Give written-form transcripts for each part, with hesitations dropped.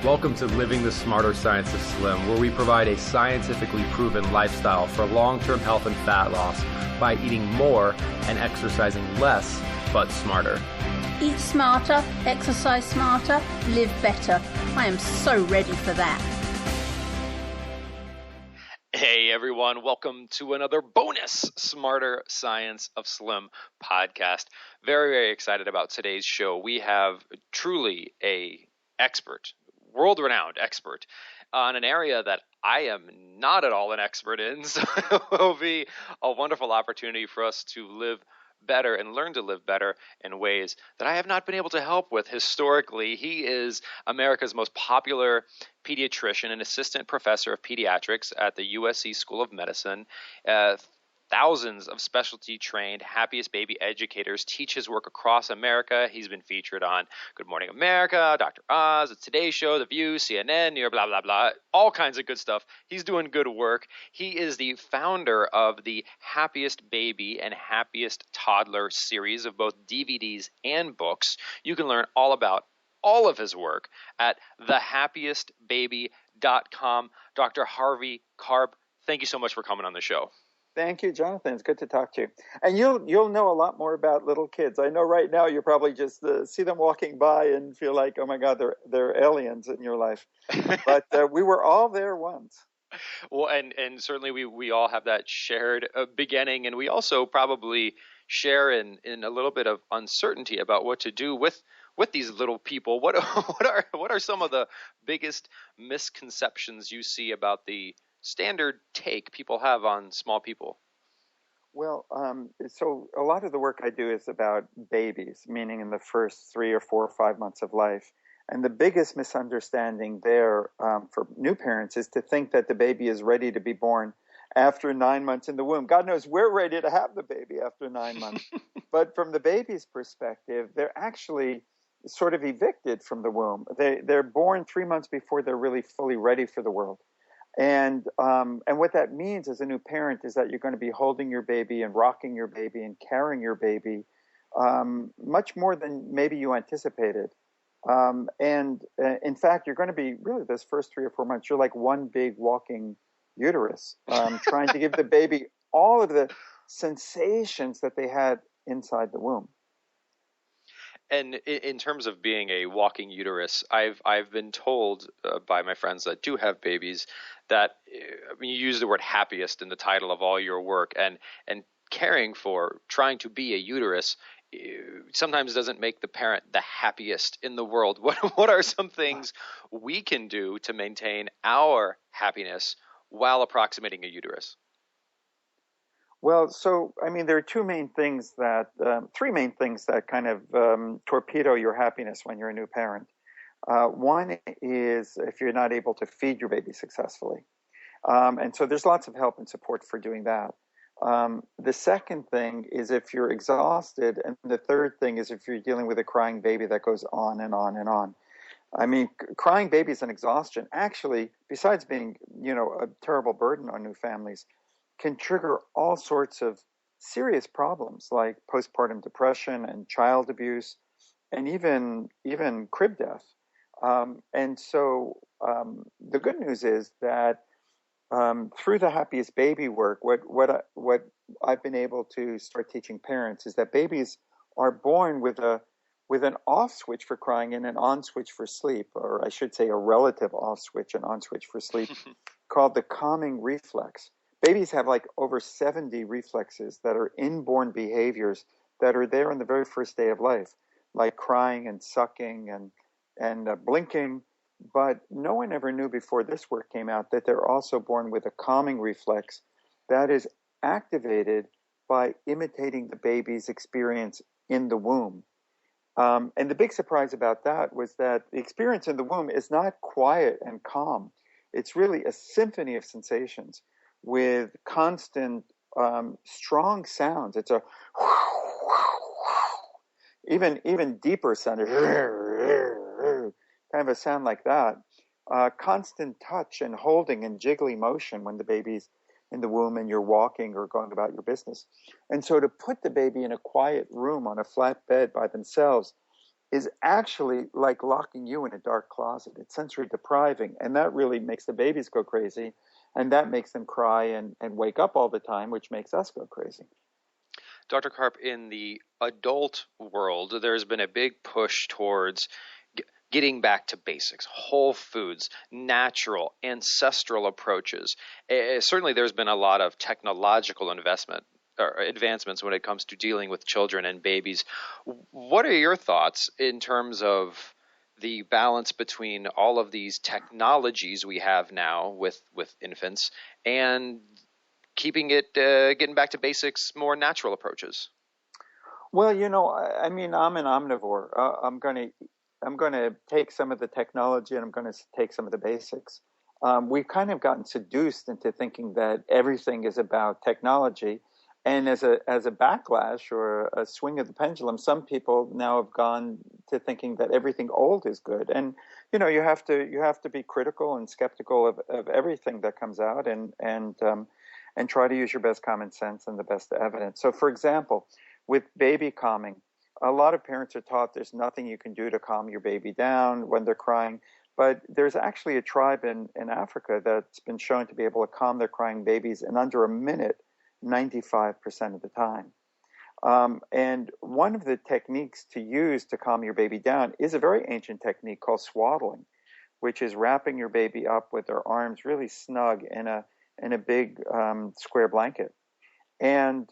Welcome to Living the Smarter Science of Slim, where we provide a scientifically proven lifestyle for long-term health and fat loss by eating more and exercising less, but smarter. Eat smarter, exercise smarter, live better. I am so ready for that. Hey everyone, welcome to another bonus Smarter Science of Slim podcast. Very, very excited about today's show. We have truly a expert, world-renowned expert on an area that I am not at all an expert in. So it will be a wonderful opportunity for us to live better and learn to live better in ways that I have not been able to help with historically. He is America's most popular pediatrician and assistant professor of pediatrics at the USC School of Medicine. Thousands of specialty trained Happiest baby educators teach his work across America. He's been featured on Good Morning America, Dr. Oz, The Today Show, The View, CNN, blah, blah, blah, all kinds of good stuff. He's doing good work. He is the founder of the Happiest Baby and Happiest Toddler series of both DVDs and books. You can learn all about all of his work at thehappiestbaby.com. Dr. Harvey Karp, thank you so much for coming on the show. Thank you, Jonathan. It's good to talk to you. And you'll know a lot more about little kids. I know right now you probably just see them walking by and feel like, oh my God, they're aliens in your life. But we were all there once. Well, and certainly we all have that shared beginning, and we also probably share in a little bit of uncertainty about what to do with these little people. What are some of the biggest misconceptions you see about the standard take people have on small people? Well, so a lot of the work I do is about babies, meaning in the first 3 or 4 or 5 months of life. And the biggest misunderstanding there for new parents is to think that the baby is ready to be born after 9 months in the womb. God knows we're ready to have the baby after 9 months. But from the baby's perspective, they're actually sort of evicted from the womb. They're born 3 months before they're really fully ready for the world. And what that means as a new parent is that you're going to be holding your baby and rocking your baby and carrying your baby much more than maybe you anticipated. In fact, you're going to be really those first 3 or 4 months, you're like one big walking uterus, trying to give the baby all of the sensations that they had inside the womb. And in terms of being a walking uterus, I've been told by my friends that do have babies that you use the word happiest in the title of all your work, and caring for, trying to be a uterus sometimes doesn't make the parent the happiest in the world. What are some things we can do to maintain our happiness while approximating a uterus? Well, so, I mean, there are three main things that kind of torpedo your happiness when you're a new parent. One is if you're not able to feed your baby successfully. And so there's lots of help and support for doing that. The second thing is if you're exhausted. And the third thing is if you're dealing with a crying baby that goes on and on and on. I mean, crying babies and exhaustion actually, besides being, a terrible burden on new families, can trigger all sorts of serious problems like postpartum depression and child abuse and even crib death. And so the good news is that through the Happiest Baby work, what I've been able to start teaching parents is that babies are born with an off switch for crying and an on switch for sleep, or I should say a relative off switch and on switch for sleep, called the calming reflex. Babies have like over 70 reflexes that are inborn behaviors that are there on the very first day of life, like crying and sucking and blinking. But no one ever knew before this work came out that they're also born with a calming reflex that is activated by imitating the baby's experience in the womb. And the big surprise about that was that the experience in the womb is not quiet and calm. It's really a symphony of sensations with constant, strong sounds. It's a even deeper sound, kind of a sound like that. Constant touch and holding and jiggly motion when the baby's in the womb and you're walking or going about your business. And so to put the baby in a quiet room on a flat bed by themselves is actually like locking you in a dark closet. It's sensory depriving, and that really makes the babies go crazy, and that makes them cry and wake up all the time, which makes us go crazy. Dr. Karp, in the adult world, there's been a big push towards getting back to basics, whole foods, natural, ancestral approaches. Certainly there's been a lot of technological investment or advancements when it comes to dealing with children and babies. What are your thoughts in terms of the balance between all of these technologies we have now with infants and keeping it, getting back to basics, more natural approaches? Well, you know, I mean, I'm an omnivore. I'm going to take some of the technology and I'm going to take some of the basics. We've kind of gotten seduced into thinking that everything is about technology. And as a backlash or a swing of the pendulum, some people now have gone to thinking that everything old is good. And you know, you have to be critical and skeptical of everything that comes out, and try to use your best common sense and the best evidence. So, for example, with baby calming, a lot of parents are taught there's nothing you can do to calm your baby down when they're crying. But there's actually a tribe in Africa that's been shown to be able to calm their crying babies in under a minute, 95% of the time. And one of the techniques to use to calm your baby down is a very ancient technique called swaddling, which is wrapping your baby up with their arms really snug in a big square blanket. And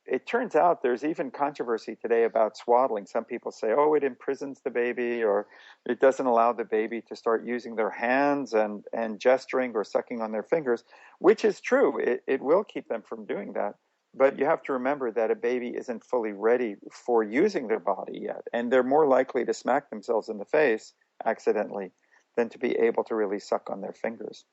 it turns out there's even controversy today about swaddling. Some people say, oh, it imprisons the baby, or it doesn't allow the baby to start using their hands and gesturing or sucking on their fingers, which is true. It will keep them from doing that. But you have to remember that a baby isn't fully ready for using their body yet, and they're more likely to smack themselves in the face accidentally than to be able to really suck on their fingers.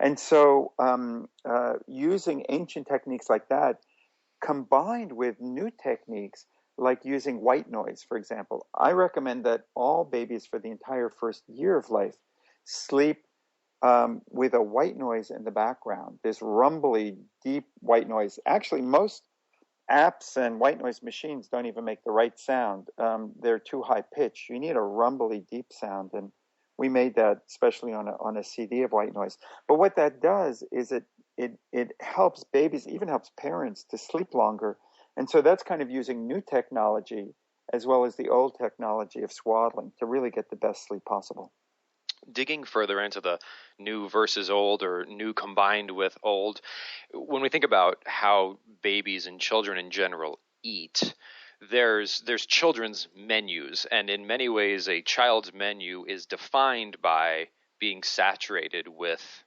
And so using ancient techniques like that, combined with new techniques like using white noise, for example. I recommend that all babies for the entire first year of life sleep with a white noise in the background, this rumbly, deep white noise. Actually, most apps and white noise machines don't even make the right sound. They're too high pitched. You need a rumbly, deep sound, and we made that especially on a CD of white noise. But what that does is it helps babies, even helps parents to sleep longer. And so that's kind of using new technology as well as the old technology of swaddling to really get the best sleep possible. Digging further into the new versus old, or new combined with old, when we think about how babies and children in general eat, there's children's menus, and in many ways a child's menu is defined by being saturated with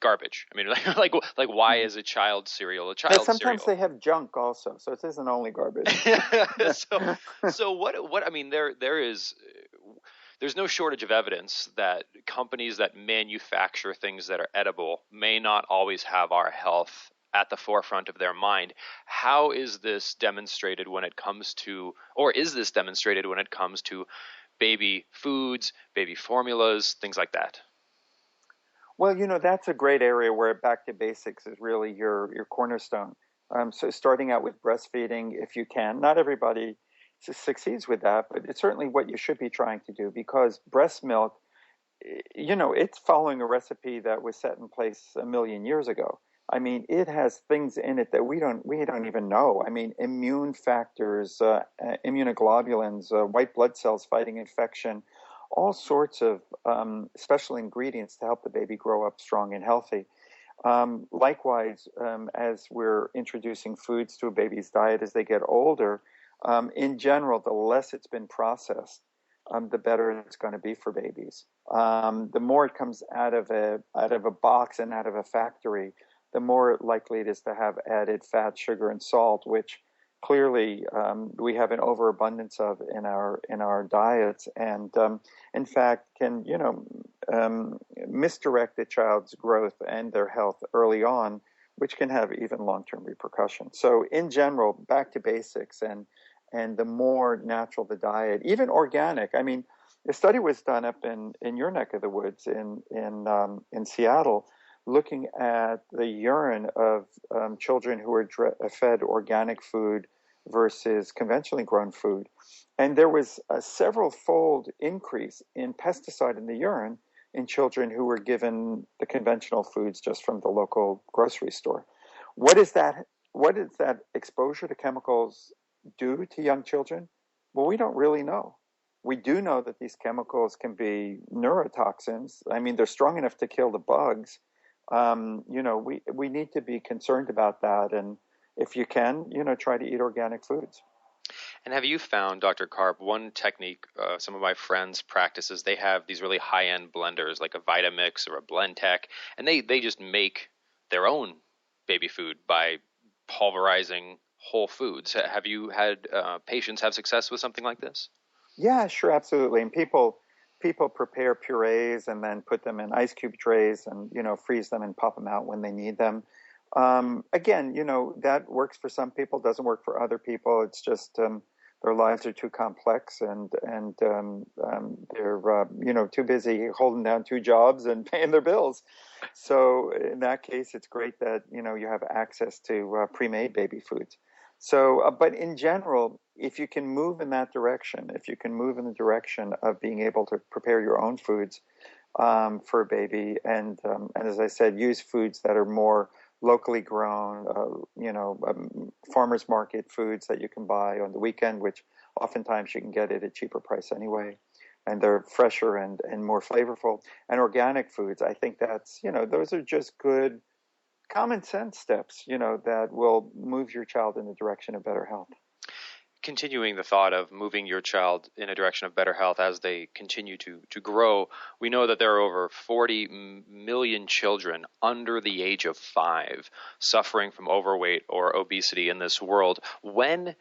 garbage. I mean, like why is a child's cereal a child's cereal? Sometimes they have junk also, so it isn't only garbage. so what I mean, there's no shortage of evidence that companies that manufacture things that are edible may not always have our health at the forefront of their mind. How is this demonstrated when it comes to, or is this demonstrated when it comes to baby foods, baby formulas, things like that? Well, you know, that's a great area where back to basics is really your cornerstone. So starting out with breastfeeding, if you can. Not everybody succeeds with that, but it's certainly what you should be trying to do, because breast milk, you know, it's following a recipe that was set in place a million years ago. I mean, it has things in it that we don't even know. I mean, immune factors, immunoglobulins, white blood cells fighting infection, all sorts of special ingredients to help the baby grow up strong and healthy. Likewise, as we're introducing foods to a baby's diet as they get older, in general, the less it's been processed, the better it's going to be for babies. The more it comes out of a box and out of a factory, the more likely it is to have added fat, sugar, and salt, which clearly we have an overabundance of in our diets, and in fact can misdirect the child's growth and their health early on, which can have even long-term repercussions. So in general, back to basics, and the more natural the diet, even organic. I mean, a study was done up in your neck of the woods in Seattle, looking at the urine of children who were fed organic food versus conventionally grown food. And there was a several-fold increase in pesticide in the urine in children who were given the conventional foods just from the local grocery store. What is that? What does that exposure to chemicals do to young children? Well, we don't really know. We do know that these chemicals can be neurotoxins. I mean, they're strong enough to kill the bugs. We need to be concerned about that. And if you can, try to eat organic foods. And have you found, Dr. Karp, one technique some of my friends practices, they have these really high-end blenders like a Vitamix or a Blendtec, and they just make their own baby food by pulverizing whole foods. Have you had patients have success with something like this? Yeah, sure, absolutely. And people prepare purees and then put them in ice cube trays and, freeze them and pop them out when they need them. Again, that works for some people, doesn't work for other people. It's just their lives are too complex and they're too busy holding down two jobs and paying their bills. So in that case, it's great that you have access to pre-made baby foods. So, but in general, if you can move in that direction, if you can move in the direction of being able to prepare your own foods for a baby, and as I said, use foods that are more locally grown, farmers market foods that you can buy on the weekend, which oftentimes you can get at a cheaper price anyway, and they're fresher and more flavorful. And organic foods, I think that's, those are just good common sense steps, that will move your child in the direction of better health. Continuing the thought of moving your child in a direction of better health as they continue to grow, we know that there are over 40 million children under the age of 5 suffering from overweight or obesity in this world. When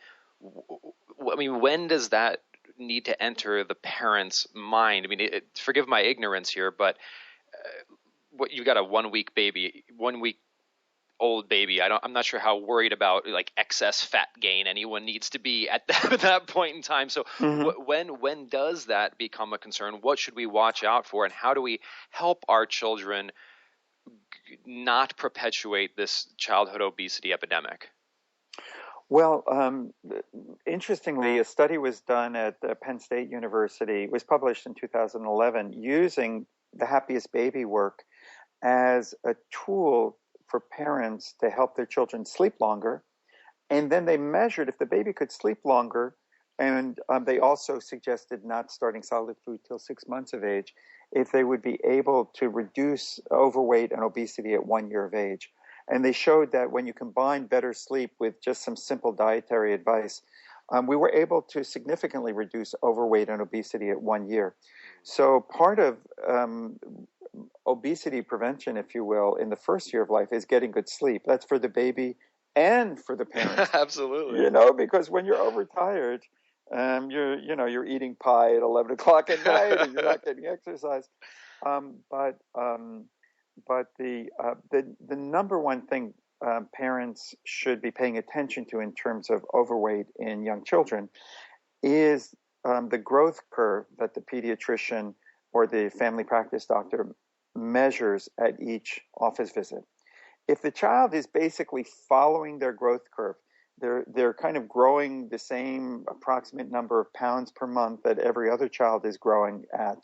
does that need to enter the parent's mind? I mean, forgive my ignorance here, but you've got a 1 week baby, 1 week old baby. I'm not sure how worried about like excess fat gain anyone needs to be at that point in time. So when does that become a concern? What should we watch out for, and how do we help our children not perpetuate this childhood obesity epidemic? Well, interestingly, a study was done at Penn State University. It was published in 2011 using the Happiest baby work as a tool for parents to help their children sleep longer. And then they measured if the baby could sleep longer, and they also suggested not starting solid food till 6 months of age, if they would be able to reduce overweight and obesity at 1 year of age. And they showed that when you combine better sleep with just some simple dietary advice, we were able to significantly reduce overweight and obesity at 1 year. So part of obesity prevention, if you will, in the first year of life is getting good sleep. That's for the baby and for the parents. Absolutely. Because when you're overtired, you're eating pie at 11 o'clock at night and you're not getting exercise. But the number one thing parents should be paying attention to in terms of overweight in young children is the growth curve that the pediatrician or the family practice doctor measures at each office visit. If the child is basically following their growth curve, they're kind of growing the same approximate number of pounds per month that every other child is growing at,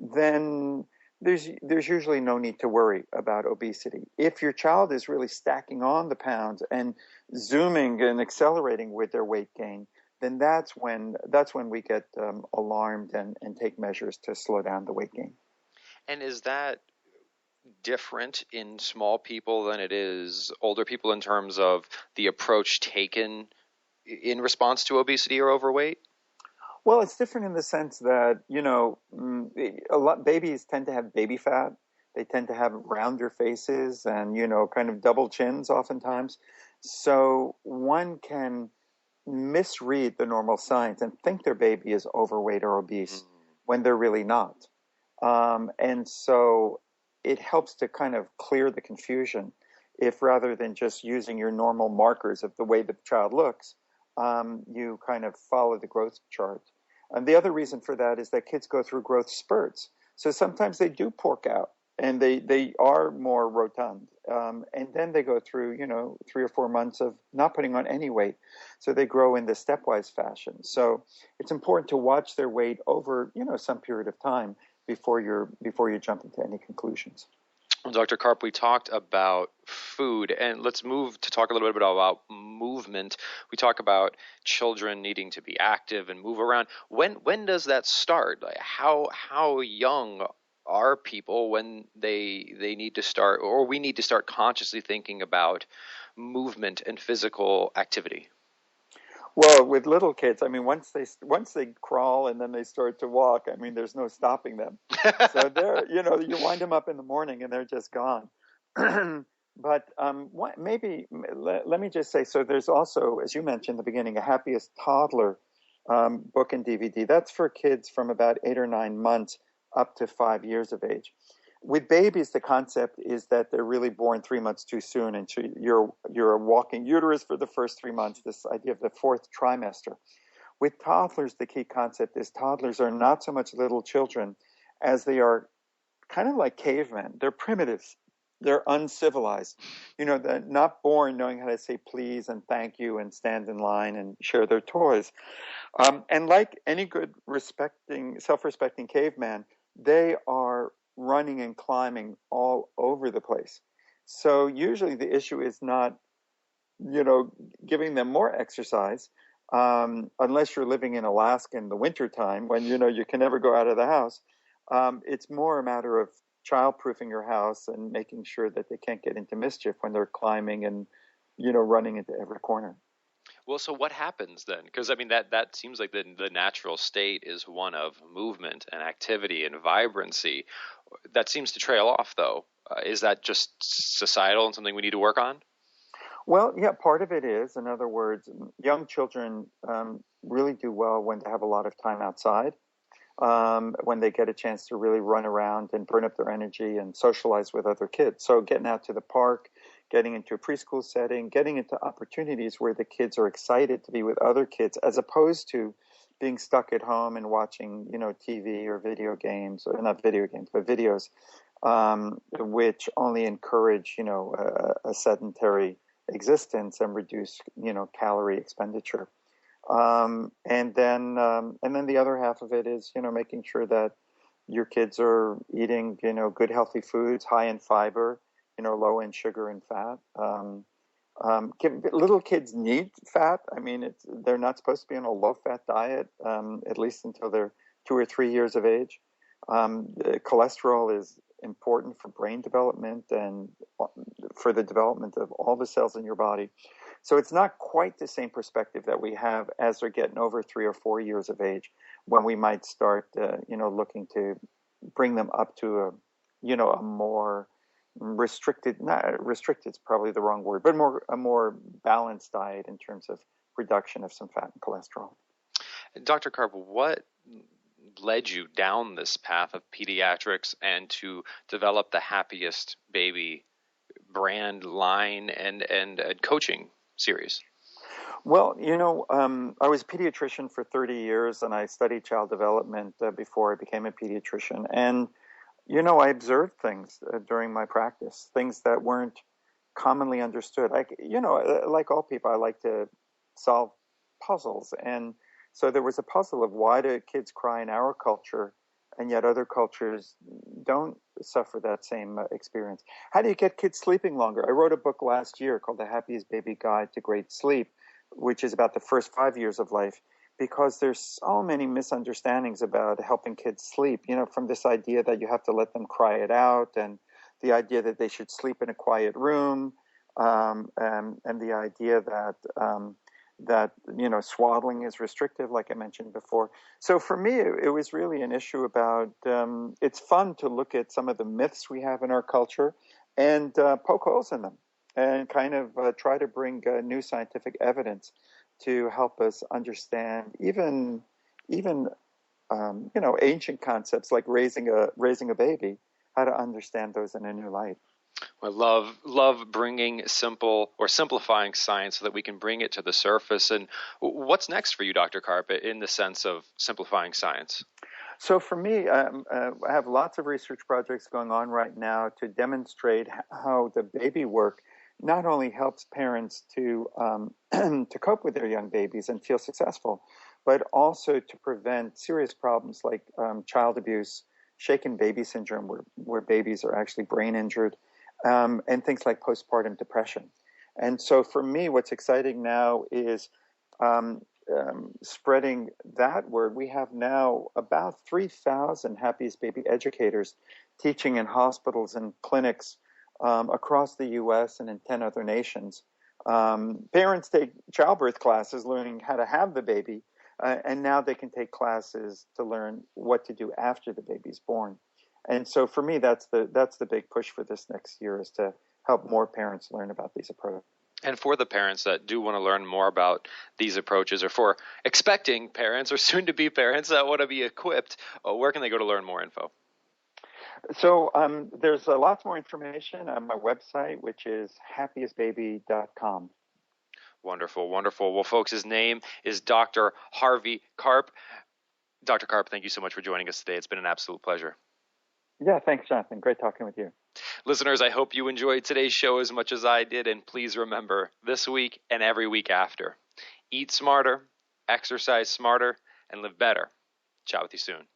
then there's usually no need to worry about obesity. If your child is really stacking on the pounds and zooming and accelerating with their weight gain, then that's when we get alarmed and take measures to slow down the weight gain. And is that different in small people than it is older people in terms of the approach taken in response to obesity or overweight? Well, it's different in the sense that, babies tend to have baby fat. They tend to have rounder faces and, kind of double chins oftentimes. So one can misread the normal signs and think their baby is overweight or obese when they're really not. And so it helps to kind of clear the confusion if rather than just using your normal markers of the way the child looks, you kind of follow the growth chart. And the other reason for that is that kids go through growth spurts. So sometimes they do pork out and they are more rotund. And then they go through, 3 or 4 months of not putting on any weight. So they grow in the stepwise fashion. So it's important to watch their weight over, some period of time before you jump into any conclusions. Well, Dr. Karp, we talked about food, and let's move to talk a little bit about movement. We talk about children needing to be active and move around. When does that start? Like how young are people when they need to start, or we need to start consciously thinking about movement and physical activity? Well, with little kids, I mean, once they crawl and then they start to walk, I mean, there's no stopping them. So they're, you wind them up in the morning and they're just gone. But let me just say, so there's also, as you mentioned in the beginning, a Happiest toddler book and DVD. That's for kids from about 8 or 9 months up to 5 years of age. With babies, the concept is that they're really born 3 months too soon, and so you're a walking uterus for the first 3 months, this idea of the fourth trimester. With toddlers, the key concept is toddlers are not so much little children as they are kind of like cavemen. They're primitives. They're uncivilized. They're not born knowing how to say please and thank you and stand in line and share their toys. And like any good self-respecting caveman, they are running and climbing all over the place. So usually the issue is not, giving them more exercise, unless you're living in Alaska in the wintertime when, you can never go out of the house. It's more a matter of childproofing your house and making sure that they can't get into mischief when they're climbing and, running into every corner. Well, so what happens then? Because, I mean, that seems like the natural state is one of movement and activity and vibrancy. That seems to trail off, though. Is that just societal and something we need to work on? Well, yeah, part of it is. In other words, young children really do well when they have a lot of time outside, when they get a chance to really run around and burn up their energy and socialize with other kids. So getting out to the park, getting into a preschool setting, getting into opportunities where the kids are excited to be with other kids, as opposed to being stuck at home and watching, TV or video games, or not video games, but videos, which only encourage, a sedentary existence and reduce, calorie expenditure. And then the other half of it is, making sure that your kids are eating, good healthy foods, high in fiber, low in sugar and fat. Little kids need fat. I mean, they're not supposed to be on a low-fat diet, at least until they're 2 or 3 years of age. Cholesterol is important for brain development and for the development of all the cells in your body. So it's not quite the same perspective that we have as they're getting over 3 or 4 years of age, when we might start, looking to bring them up to a more restricted, not restricted is probably the wrong word, but a more balanced diet in terms of reduction of some fat and cholesterol. Dr. Karp, what led you down this path of pediatrics and to develop the Happiest baby brand line and coaching series? Well, I was a pediatrician for 30 years, and I studied child development before I became a pediatrician. And I observed things during my practice, things that weren't commonly understood. Like all people, I like to solve puzzles. And so there was a puzzle of, why do kids cry in our culture and yet other cultures don't suffer that same experience? How do you get kids sleeping longer? I wrote a book last year called The Happiest Baby Guide to Great Sleep, which is about the first 5 years of life, because there's so many misunderstandings about helping kids sleep, from this idea that you have to let them cry it out, and the idea that they should sleep in a quiet room, and the idea that swaddling is restrictive, like I mentioned before. So for me, it was really an issue about, it's fun to look at some of the myths we have in our culture and poke holes in them, and kind of try to bring new scientific evidence to help us understand even ancient concepts like raising a baby, how to understand those in a new light. I love bringing simplifying science so that we can bring it to the surface. And what's next for you, Dr. Karp, in the sense of simplifying science? So for me, I have lots of research projects going on right now to demonstrate how the baby work not only helps parents to to cope with their young babies and feel successful, but also to prevent serious problems like child abuse, shaken baby syndrome, where babies are actually brain injured, and things like postpartum depression. And so for me, what's exciting now is spreading that word. We have now about 3,000 Happiest Baby educators teaching in hospitals and clinics across the U.S. and in 10 other nations. Parents take childbirth classes learning how to have the baby, and now they can take classes to learn what to do after the baby's born. And so for me, that's the big push for this next year, is to help more parents learn about these approaches. And for the parents that do want to learn more about these approaches, or for expecting parents or soon-to-be parents that want to be equipped, where can they go to learn more info? So there's lots more information on my website, which is happiestbaby.com. Wonderful, wonderful. Well, folks, his name is Dr. Harvey Karp. Dr. Karp, thank you so much for joining us today. It's been an absolute pleasure. Yeah, thanks, Jonathan. Great talking with you. Listeners, I hope you enjoyed today's show as much as I did, and please remember, this week and every week after, eat smarter, exercise smarter, and live better. Chat with you soon.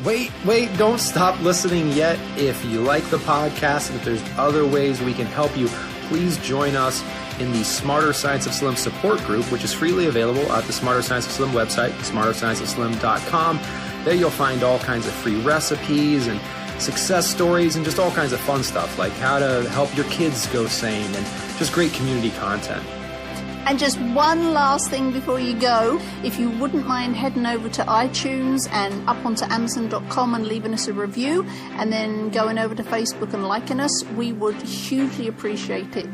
Wait, don't stop listening yet. If you like the podcast and if there's other ways we can help you, please join us in the Smarter Science of Slim support group, which is freely available at the Smarter Science of Slim website, smarterscienceofslim.com. There you'll find all kinds of free recipes and success stories and just all kinds of fun stuff, like how to help your kids go sane and just great community content. And just one last thing before you go, if you wouldn't mind heading over to iTunes and up onto Amazon.com and leaving us a review, and then going over to Facebook and liking us, we would hugely appreciate it.